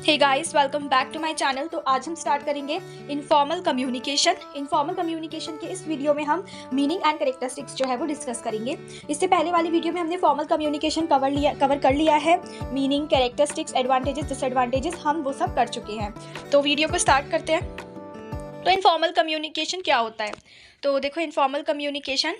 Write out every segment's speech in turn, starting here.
Hey guys, welcome back to my channel. तो आज हम स्टार्ट करेंगे इनफॉर्मल कम्युनिकेशन। इनफॉर्मल कम्युनिकेशन के इस वीडियो में हम मीनिंग एंड कैरेक्टरिस्टिक्स जो है वो डिस्कस करेंगे। इससे पहले वाली वीडियो में हमने फॉर्मल कम्युनिकेशन कवर कर लिया है। मीनिंग, कैरेक्टरिस्टिक्स, एडवांटेजेस, डिसएडवांटेजेस हम वो सब कर चुके हैं। तो वीडियो को स्टार्ट करते हैं। तो इनफॉर्मल कम्युनिकेशन क्या होता है? तो देखो, informal communication,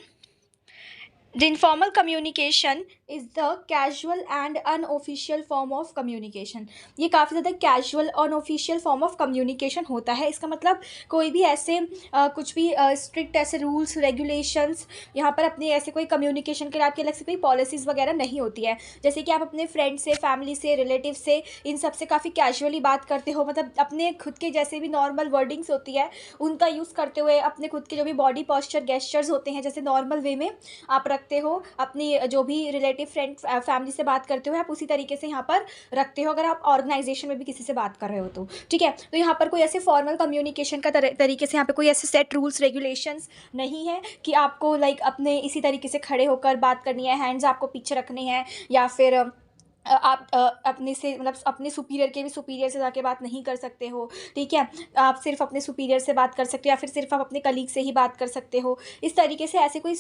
The informal communication is the casual and unofficial form of communication। ये काफ़ी ज़्यादा casual unofficial form of communication होता है। इसका मतलब कोई भी ऐसे कुछ भी स्ट्रिक्ट ऐसे रूल्स रेगुलेशंस यहाँ पर अपने ऐसे कोई कम्युनिकेशन के लिए आपकी अलग से कोई पॉलिसीज़ वगैरह नहीं होती है। जैसे कि आप अपने फ्रेंड से, फैमिली से, रिलेटिव से, इन सब से काफ़ी कैजुअली बात करते हो। मतलब अपने खुद के जैसे भी नॉर्मल वर्डिंग्स होती है उनका यूज़ करते हुए अपने खुद के जो भी बॉडी पॉस्चर, गेस्चर्स होते हैं, जैसे नॉर्मल वे में आप रखते हो, अपनी जो भी रिलेटिव, फ्रेंड, फैमिली से बात करते हो, आप उसी तरीके से यहाँ पर रखते हो अगर आप ऑर्गेनाइजेशन में भी किसी से बात कर रहे हो तो ठीक है। तो यहाँ पर कोई ऐसे फॉर्मल कम्युनिकेशन का तरीके से यहाँ पे कोई ऐसे सेट रूल्स रेगुलेशंस नहीं है कि आपको अपने इसी तरीके से खड़े होकर बात करनी है, हैंड्स आपको पीछे रखने हैं, या फिर आप अपने से मतलब अपने सुपीरियर के भी सुपीरियर से जाके बात नहीं कर सकते हो, ठीक है। आप सिर्फ अपने सुपीरियर से बात कर सकते हो, या फिर सिर्फ आप अपने कलीग से ही बात कर सकते हो। इस तरीके से ऐसे कोई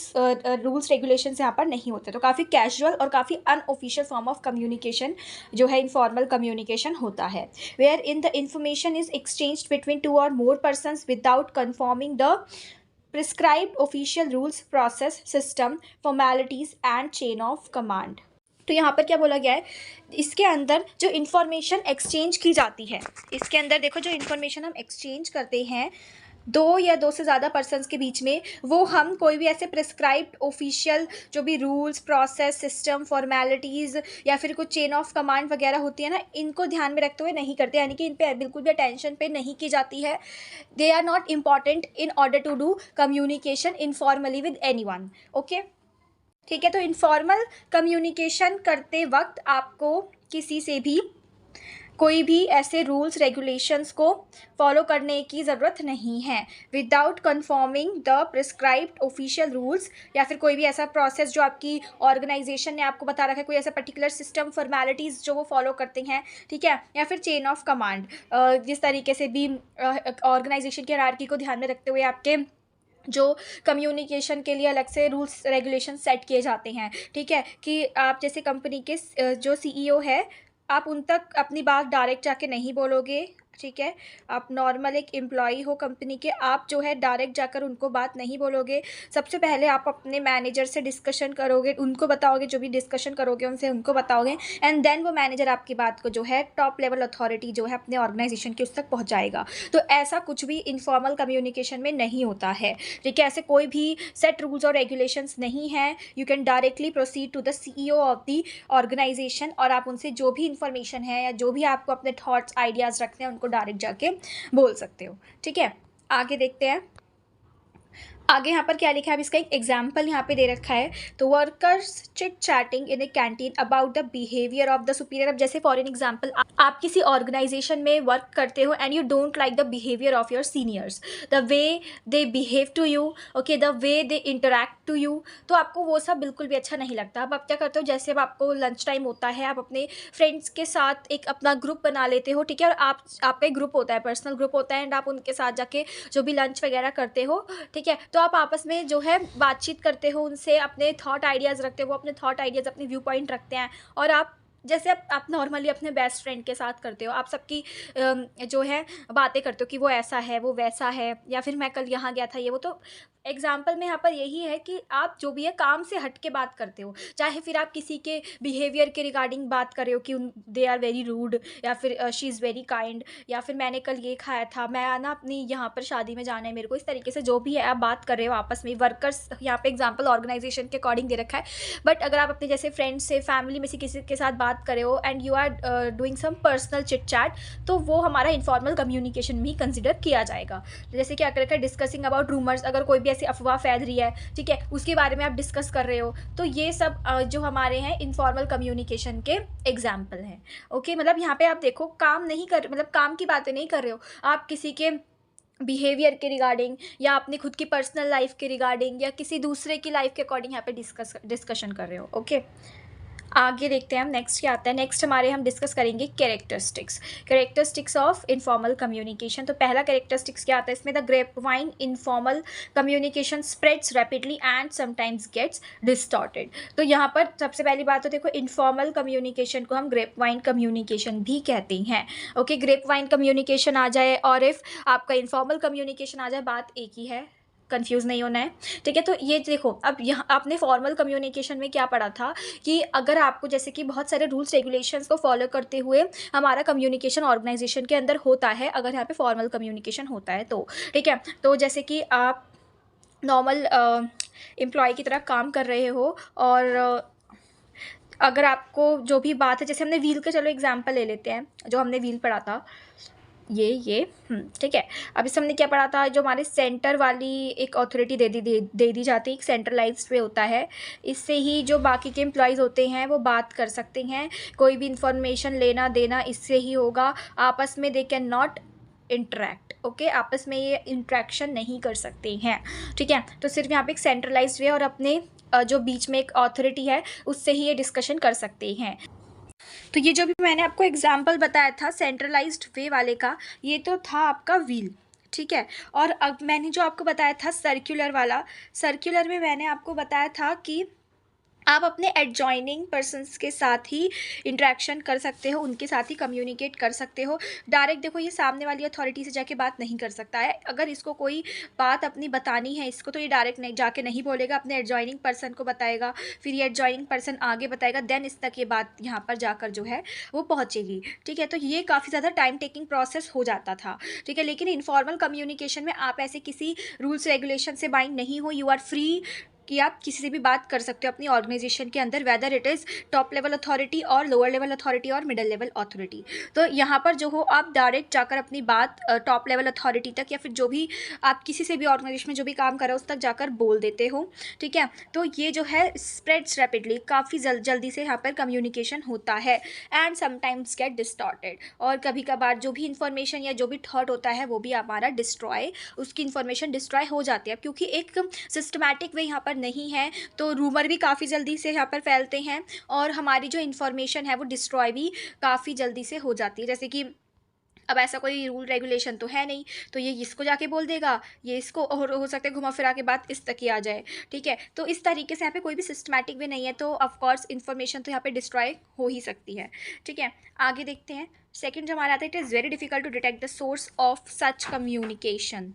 रूल्स रेगुलेशंस यहाँ पर नहीं होते। तो काफ़ी कैजुअल और काफ़ी अनऑफिशियल फॉर्म ऑफ कम्युनिकेशन जो है इनफॉर्मल कम्युनिकेशन होता है, wherein the information is exchanged between two और more persons without conforming the prescribed official rules, process, system, formalities and chain of command. तो यहाँ पर क्या बोला गया है, इसके अंदर जो इन्फॉर्मेशन एक्सचेंज की जाती है, इसके अंदर देखो जो इन्फॉर्मेशन हम एक्सचेंज करते हैं दो या दो से ज़्यादा पर्सन्स के बीच में, वो हम कोई भी ऐसे प्रिस्क्राइब्ड ऑफिशियल जो भी रूल्स, प्रोसेस, सिस्टम, फॉर्मेलिटीज़ या फिर कुछ चेन ऑफ कमांड वगैरह होती है ना, इनको ध्यान में रखते हुए नहीं करते, यानी कि इन पर बिल्कुल भी अटेंशन पे नहीं की जाती है। They are not important in order to do communication informally with anyone. Okay, ठीक है। तो इनफॉर्मल कम्युनिकेशन करते वक्त आपको किसी से भी कोई भी ऐसे रूल्स रेगुलेशंस को फॉलो करने की ज़रूरत नहीं है, without conforming the prescribed official rules, या फिर कोई भी ऐसा प्रोसेस जो आपकी ऑर्गेनाइजेशन ने आपको बता रखा है, कोई ऐसा पर्टिकुलर सिस्टम, फॉर्मेलिटीज़ जो वो फॉलो करते हैं, ठीक है, या फिर चेन ऑफ कमांड, जिस तरीके से भी ऑर्गेनाइजेशन की हायरार्की को ध्यान में रखते हुए आपके जो कम्युनिकेशन के लिए अलग से रूल्स रेगुलेशन सेट किए जाते हैं, ठीक है, कि आप जैसे कंपनी के जो सीईओ है, आप उन तक अपनी बात डायरेक्ट जाके नहीं बोलोगे, ठीक है। आप नॉर्मल एक एम्प्लॉई हो कंपनी के, आप जो है डायरेक्ट जाकर उनको बात नहीं बोलोगे। सबसे पहले आप अपने मैनेजर से डिस्कशन करोगे, उनको बताओगे, जो भी डिस्कशन करोगे उनसे उनको बताओगे, एंड देन वो मैनेजर आपकी बात को जो है टॉप लेवल अथॉरिटी जो है अपने ऑर्गेनाइजेशन की उस तक पहुँचाएगा। तो ऐसा कुछ भी इनफॉर्मल कम्युनिकेशन में नहीं होता है, ठीक है। ऐसे कोई भी सेट रूल्स और रेगुलेशंस नहीं है। You can directly proceed to the CEO of the organization, और आप उनसे जो भी इंफॉर्मेशन है या जो भी आपको अपने थॉट्स, आइडियाज़ रखने हैं, उनको डायरेक्ट जाके बोल सकते हो, ठीक है। आगे देखते हैं। आगे यहाँ पर क्या लिखा है, अब इसका एक एग्जाम्पल यहाँ पे दे रखा है। तो workers chit chatting in A canteen about the behaviour of the superior. अब जैसे फॉर एन एग्जाम्पल, आप किसी ऑर्गेनाइजेशन में वर्क करते हो and you don't like the behaviour of your seniors, the way they behave to you, okay, the way they interact to you, तो आपको वो सब बिल्कुल भी अच्छा नहीं लगता। अब आप क्या करते हो, जैसे अब आपको लंच टाइम होता है, आप अपने फ्रेंड्स के साथ एक अपना ग्रुप बना लेते हो, ठीक है, और आपका एक ग्रुप होता है, पर्सनल ग्रुप होता है, एंड आप उनके साथ जाके जो भी लंच वगैरह करते हो, ठीक है, तो आप आपस में जो है बातचीत करते हो, उनसे अपने थॉट आइडियाज़ रखते हो, वो अपने थॉट आइडियाज़, अपने व्यू पॉइंट रखते हैं, और आप जैसे आप नॉर्मली अपने बेस्ट फ्रेंड के साथ करते हो, आप सबकी जो है बातें करते हो कि वो ऐसा है, वो वैसा है, या फिर मैं कल यहाँ गया था, ये वो। तो एग्जाम्पल में यहाँ पर यही है कि आप जो भी है काम से हट के बात करते हो, चाहे फिर आप किसी के बिहेवियर के रिगार्डिंग बात कर रहे हो कि दे आर वेरी रूड, या फिर शी इज़ वेरी काइंड, या फिर मैंने कल ये खाया था, मैं ना अपनी यहाँ पर शादी में जाना है मेरे को, इस तरीके से जो भी है आप बात कर रहे हो आपस में। वर्कर्स यहाँ पे एग्जाम्पल ऑर्गेनाइजेशन के अकॉर्डिंग दे रखा है, बट अगर आप अपने जैसे फ्रेंड्स से, फैमिली में से किसी के साथ बात कर रहे हो and you are doing some personal chit chat, तो वो हमारा इनफॉर्मल कम्युनिकेशन में ही कंसिडर किया जाएगा। जैसे कि अगर डिस्कसिंग अबाउट रूमर्स, अगर कोई भी ऐसी अफवाह फैल रही है, ठीक है, उसके बारे में आप डिस्कस कर रहे हो, तो ये सब जो हमारे हैं इनफॉर्मल कम्युनिकेशन के एग्जाम्पल हैं। ओके, मतलब यहाँ पे आप देखो, काम नहीं कर, मतलब काम की बातें नहीं कर रहे हो, आप किसी के बिहेवियर के रिगार्डिंग, या अपनी खुद की पर्सनल लाइफ के रिगार्डिंग, या किसी दूसरे की लाइफ के अकॉर्डिंग यहाँ पे डिस्कशन कर रहे हो। ओके, आगे देखते हैं हम नेक्स्ट क्या आता है। नेक्स्ट हमारे हम डिस्कस करेंगे कैरेक्टरिस्टिक्स ऑफ इनफॉर्मल कम्युनिकेशन। तो पहला कैरेक्टरिस्टिक्स क्या आता है इसमें, the grapevine informal communication spreads rapidly and sometimes gets distorted. तो यहाँ पर सबसे पहली बात तो देखो, इनफॉर्मल कम्युनिकेशन को हम ग्रेप वाइन कम्युनिकेशन भी कहते हैं। ओके, ग्रेप वाइन कम्युनिकेशन आ जाए और इफ आपका इनफॉर्मल कम्युनिकेशन आ जाए, बात एक ही है, कंफ्यूज नहीं होना है। ठीक है, तो ये देखो, अब यहाँ आपने फॉर्मल कम्युनिकेशन में क्या पढ़ा था कि अगर आपको जैसे कि बहुत सारे रूल्स रेगुलेशंस को फॉलो करते हुए हमारा कम्युनिकेशन ऑर्गेनाइजेशन के अंदर होता है, अगर यहाँ पे फॉर्मल कम्युनिकेशन होता है तो। ठीक है, तो जैसे कि आप नॉर्मल एम्प्लॉय की तरह काम कर रहे हो और अगर आपको जो भी बात है, जैसे हमने व्हील का चलो एग्जाम्पल ले लेते हैं, जो हमने व्हील पढ़ा था ये ठीक है। अब इस हमने क्या पढ़ा था, जो हमारे सेंटर वाली एक अथॉरिटी दे दी जाती है, एक सेंट्रलाइज्ड पे होता है, इससे ही जो बाकी के एम्प्लॉयज़ होते हैं वो बात कर सकते हैं, कोई भी इंफॉर्मेशन लेना देना इससे ही होगा, आपस में they can not interact. Okay, आपस में ये इंट्रैक्शन नहीं कर सकते हैं। ठीक है, तो सिर्फ यहाँ पे एक सेंट्रलाइज्ड वे और अपने जो बीच में एक अथॉरिटी है उससे ही ये डिस्कशन कर सकते हैं। तो ये जो भी मैंने आपको एग्जाम्पल बताया था सेंट्रलाइज्ड वे वाले का, ये तो था आपका व्हील। ठीक है, और अब मैंने जो आपको बताया था सर्कुलर वाला, सर्कुलर में मैंने आपको बताया था कि आप अपने एडजॉइनिंग पर्सन्स के साथ ही इंटरेक्शन कर सकते हो, उनके साथ ही कम्युनिकेट कर सकते हो। डायरेक्ट देखो, ये सामने वाली अथॉरिटी से जाके बात नहीं कर सकता है। अगर इसको कोई बात अपनी बतानी है इसको, तो ये डायरेक्ट नहीं जाके नहीं बोलेगा, अपने एडजॉइनिंग पर्सन को बताएगा, फिर ये एडजॉइनिंग पर्सन आगे बताएगा, देन इस तक ये बात यहाँ पर जाकर जो है वो पहुँचेगी। ठीक है, तो ये काफ़ी ज़्यादा टाइम टेकिंग प्रोसेस हो जाता था। ठीक है, लेकिन इनफॉर्मल कम्युनिकेशन में आप ऐसे किसी रूल्स रेगुलेशन से बाइंड नहीं हो, यू आर फ्री कि आप किसी से भी बात कर सकते हो अपनी ऑर्गेनाइजेशन के अंदर, whether it is top level authority और लोअर लेवल अथॉरिटी और मिडिल लेवल अथॉरिटी। तो यहाँ पर जो हो, आप डायरेक्ट जाकर अपनी बात टॉप लेवल अथॉरिटी तक या फिर जो भी आप किसी से भी ऑर्गेनाइजेशन में जो भी काम कर रहे हो उस तक जाकर बोल देते हो। ठीक है, तो ये जो है स्प्रेड्स रैपिडली, काफ़ी जल्दी से यहाँ पर कम्युनिकेशन होता है, एंड समटाइम्स गेट डिस्टॉर्टेड, और कभी कभार जो भी इंफॉर्मेशन या जो भी थॉट होता है वो भी हमारा डिस्ट्रॉय, उसकी इन्फॉर्मेशन डिस्ट्रॉय हो जाती है, क्योंकि एक सिस्टमैटिक वे यहाँ पर नहीं है, तो रूमर भी काफ़ी जल्दी से यहाँ पर फैलते हैं और हमारी जो इन्फॉर्मेशन है वो डिस्ट्रॉय भी काफ़ी जल्दी से हो जाती है। जैसे कि अब ऐसा कोई रूल रेगुलेशन तो है नहीं, तो ये इसको जाके बोल देगा, ये इसको, और हो सकता है घुमा फिरा के बात इस तक ही आ जाए। ठीक है, तो इस तरीके से यहाँ पे कोई भी सिस्टमैटिक वे नहीं है, तो ऑफकोर्स इन्फॉर्मेशन तो यहाँ पे डिस्ट्रॉय हो ही सकती है। ठीक है, आगे देखते हैं। सेकेंड जो हमारा आता है, it is very difficult to detect the source of such communication.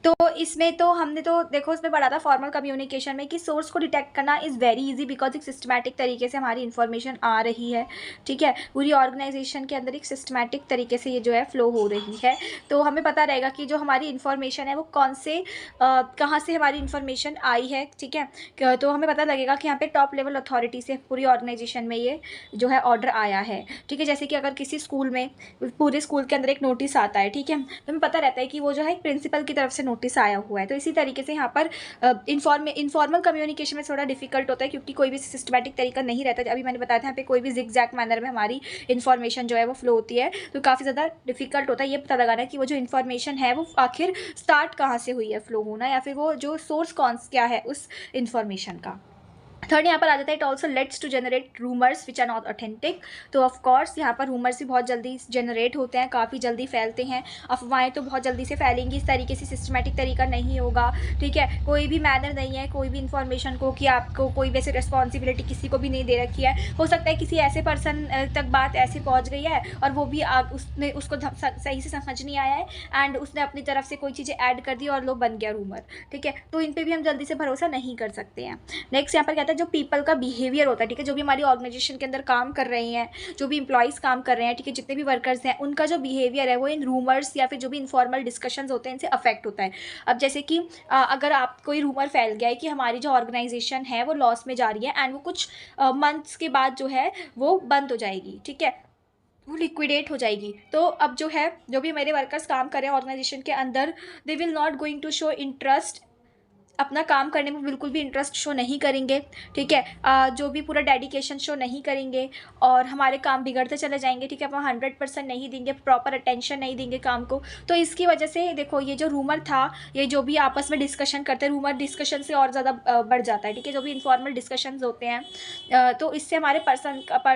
तो इसमें तो हमने तो देखो इसमें पढ़ा था फॉर्मल कम्युनिकेशन में कि सोर्स को डिटेक्ट करना इज़ वेरी इजी, बिकॉज एक सिस्टमैटिक तरीके से हमारी इन्फॉर्मेशन आ रही है। ठीक है, पूरी ऑर्गेनाइजेशन के अंदर एक सिस्टमैटिक तरीके से ये जो है फ्लो हो रही है, तो हमें पता रहेगा कि जो हमारी इन्फॉर्मेशन है वो कौन से कहाँ से हमारी इन्फॉर्मेशन आई है। ठीक है, तो हमें पता लगेगा कि यहाँ पे टॉप लेवल अथॉरिटी से पूरी ऑर्गेनाइजेशन में ये जो है ऑर्डर आया है। ठीक है, जैसे कि अगर किसी स्कूल में, पूरे स्कूल के अंदर एक नोटिस आता है, ठीक है, तो हमें पता रहता है कि वो जो है प्रिंसिपल की तरफ से नोटिस आया हुआ है। तो इसी तरीके से यहाँ पर इनफॉर्मल कम्युनिकेशन में थोड़ा डिफिकल्ट होता है, क्योंकि कोई भी सिस्टमैटिक तरीका नहीं रहता। अभी मैंने बताया था यहाँ पे कोई भी जिगजैग मैनर में हमारी इन्फॉर्मेशन जो है वो फ्लो होती है, तो काफ़ी ज़्यादा डिफिकल्ट होता है ये पता लगाना कि वो जो इन्फॉर्मेशन है वो आखिर स्टार्ट कहाँ से हुई है फ्लो होना, या फिर वो जो सोर्स कौन क्या है उस इन्फॉर्मेशन का। थर्ड यहाँ पर आ जाता है, it also lets to generate rumours which are not authentic. तो ऑफकोर्स यहाँ पर रूमर्स भी बहुत जल्दी जनरेट होते हैं, काफ़ी जल्दी फैलते हैं, अफवाहें तो बहुत जल्दी से फैलेंगी, इस तरीके से सिस्टमेटिक तरीका नहीं होगा। ठीक है, कोई भी मैनर नहीं है कोई भी इन्फॉर्मेशन को कि आपको कोई वैसे रिस्पॉन्सिबिलिटी किसी को भी नहीं दे रखी है। हो सकता है किसी ऐसे पर्सन तक बात ऐसे पहुँच गई है और वो भी उसने उसको सही से समझ नहीं आया है एंड उसने अपनी तरफ से कोई चीज़ें ऐड कर दी और लो बन गया रूमर। ठीक है, तो इन पर भी हम जल्दी से भरोसा नहीं कर सकते हैं। नेक्स्ट यहाँ पर कहता है जो पीपल का बिहेवियर होता है, ठीक है, जो भी हमारी ऑर्गेनाइजेशन के अंदर काम कर रहे हैं, जो भी इंप्लॉइज़ काम कर रहे हैं, ठीक है, जितने भी वर्कर्स हैं, उनका जो बिहेवियर है वो इन रूमर्स या फिर जो भी इनफॉर्मल डिस्कशंस होते हैं इनसे अफेक्ट होता है। अब जैसे कि अगर आप कोई रूमर फैल गया है कि हमारी जो ऑर्गेनाइजेशन है वो लॉस में जा रही है एंड वो कुछ मंथ्स के बाद जो है वो बंद हो जाएगी, ठीक है, वो लिक्विडेट हो जाएगी, तो अब जो है जो भी मेरे वर्कर्स काम कर रहे हैं ऑर्गेनाइजेशन के अंदर, they will not going to show interest अपना काम करने में बिल्कुल भी इंटरेस्ट शो नहीं करेंगे, ठीक है, जो भी पूरा डेडिकेशन शो नहीं करेंगे और हमारे काम बिगड़ते चले जाएंगे, ठीक है, हम 100% नहीं देंगे, प्रॉपर अटेंशन नहीं देंगे काम को। तो इसकी वजह से देखो ये जो रूमर था, ये जो भी आपस में डिस्कशन करते हैं, रूमर डिस्कशन से और ज़्यादा बढ़ जाता है, ठीक है, जो भी इनफॉर्मल डिस्कशंस होते हैं, तो इससे हमारे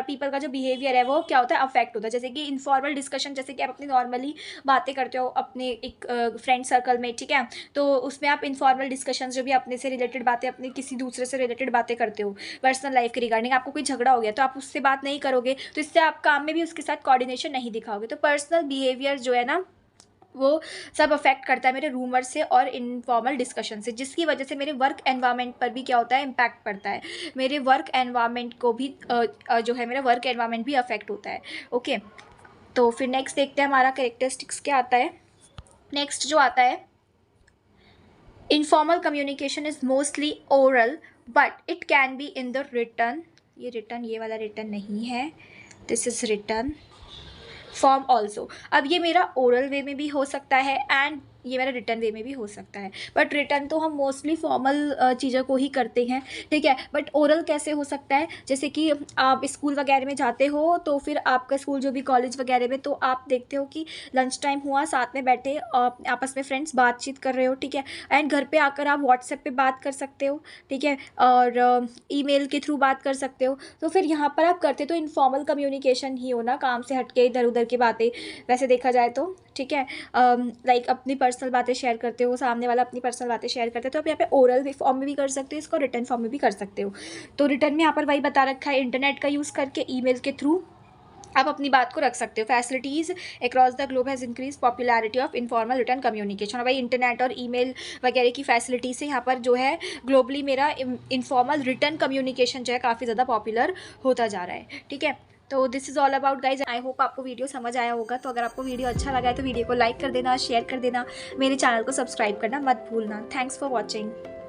पीपल का जो बिहेवियर है वो क्या होता है, अफेक्ट होता है। जैसे कि इनफॉर्मल डिस्कशन, जैसे कि आप अपनी नॉर्मली बातें करते हो अपने एक फ्रेंड सर्कल में, ठीक है, तो उसमें आप इनफॉर्मल डिस्कशन जो भी अपने से रिलेटेड बातें, अपने किसी दूसरे से रिलेटेड बातें करते हो पर्सनल लाइफ के रिगार्डिंग, आपको कोई झगड़ा हो गया तो आप उससे बात नहीं करोगे, तो इससे आप काम में भी उसके साथ कोऑर्डिनेशन नहीं दिखाओगे। तो पर्सनल बिहेवियर जो है ना वो सब अफेक्ट करता है मेरे रूमर से और इनफॉर्मल डिस्कशन से, जिसकी वजह से मेरे वर्क एनवायरनमेंट पर भी क्या होता है, इम्पैक्ट पड़ता है। मेरे वर्क एनवायरनमेंट को भी जो है मेरा वर्क एनवायरनमेंट भी अफेक्ट होता है। ओके, तो फिर नेक्स्ट देखते हैं हमारा कैरेक्टरिस्टिक्स क्या आता है। नेक्स्ट जो आता है, informal communication is mostly oral but it can be in the return. ये वाला रिटर्न नहीं है, this is return form also. अब ये मेरा ओरल वे में भी हो सकता है एंड ये मेरा रिटर्न वे में भी हो सकता है, बट रिटर्न तो हम मोस्टली फॉर्मल चीज़ों को ही करते हैं, ठीक है, बट ओरल कैसे हो सकता है, जैसे कि आप स्कूल वगैरह में जाते हो तो फिर आपका स्कूल जो भी कॉलेज वगैरह में, तो आप देखते हो कि लंच टाइम हुआ, साथ में बैठे आपस में फ्रेंड्स बातचीत कर रहे हो, ठीक है, एंड घर पे आकर आप व्हाट्सएप पे बात कर सकते हो, ठीक है, और ईमेल के थ्रू बात कर सकते हो। तो फिर यहाँ पर आप करते तो इनफॉर्मल कम्युनिकेशन ही हो ना, काम से हटके इधर उधर की बातें वैसे देखा जाए तो, ठीक है, लाइक अपनी पर्सनल बातें शेयर करते हो, सामने वाला अपनी पर्सनल बातें शेयर करते हो, तो आप यहाँ पे ओरल फॉर्म में भी कर सकते हो इसको, रिटर्न फॉर्म में भी कर सकते हो। तो रिटर्न में यहाँ पर वही बता रखा है, इंटरनेट का यूज़ करके ईमेल के थ्रू आप अपनी बात को रख सकते हो। Facilities across the globe has increase popularity of informal return communication. और भाई इंटरनेट और ईमेल वगैरह की फैसिलिटी से यहाँ पर जो है ग्लोबली मेरा इनफॉर्मल रिटर्न कम्युनिकेशन जो है काफ़ी ज़्यादा पॉपुलर होता जा रहा है, ठीक है। तो this is all about guys, I hope आपको वीडियो समझ आया होगा। तो अगर आपको वीडियो अच्छा लगा है तो वीडियो को लाइक कर देना, शेयर कर देना, मेरे चैनल को सब्सक्राइब करना मत भूलना। Thanks for watching.